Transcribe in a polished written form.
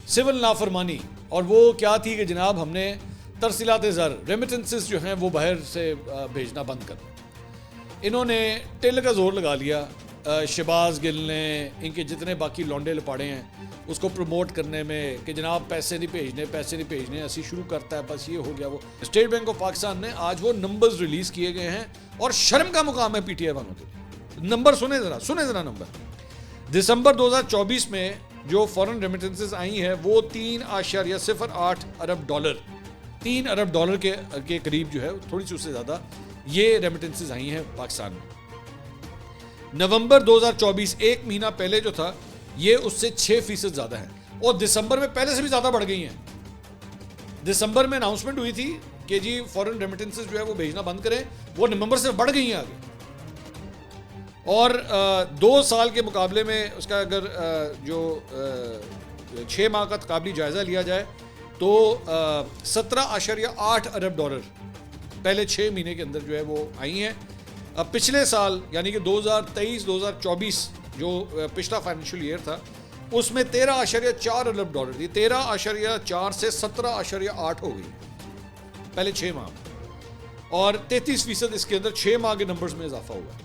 Civil नाफरमानी। और वो क्या थी कि जनाब हमने तरसीलात ज़र रेमिटेंसेस जो हैं वो बाहर से भेजना बंद कर। इन्होंने टिल का जोर लगा लिया, शहबाज गिल ने, इनके जितने बाकी लौंडे लपाड़े हैं उसको प्रमोट करने में कि जनाब पैसे नहीं भेजने ऐसी शुरू करता है, बस ये हो गया वो। स्टेट बैंक ऑफ पाकिस्तान ने आज वो नंबर्स रिलीज़ किए गए हैं और शर्म का मुकाम है पीटीआई वालों के। नंबर सुने ज़रा नंबर। दिसंबर 2024 में जो फॉरेन रेमिटेंसेस आई हैं वो 3.08 अरब डॉलर, 3 अरब डॉलर के करीब जो है, थोड़ी सी उससे ज़्यादा ये रेमिटेंसेस आई हैं पाकिस्तान में। नवंबर 2024 एक महीना पहले जो था ये उससे 6% ज़्यादा है, और दिसंबर में पहले से भी ज़्यादा बढ़ गई हैं। दिसंबर में अनाउंसमेंट हुई थी कि जी फॉरेन रेमिटेंसेस जो है वो भेजना बंद करें, वो नवंबर से बढ़ गई हैं आगे। और 2 साल के मुकाबले में उसका अगर जो 6 माह का तकाबली जायज़ा लिया जाए तो 17.8 अरब डॉलर पहले 6 महीने के अंदर जो है वो आई हैं। पिछले साल यानी कि 2023-2024 जो पिछला फाइनेंशियल ईयर था उसमें 13.4 अरब डॉलर थी, 13.4 से 17.8 हो गई पहले 6 माह, और 33% इसके अंदर 6 माह के नंबर्स में इजाफा हुआ।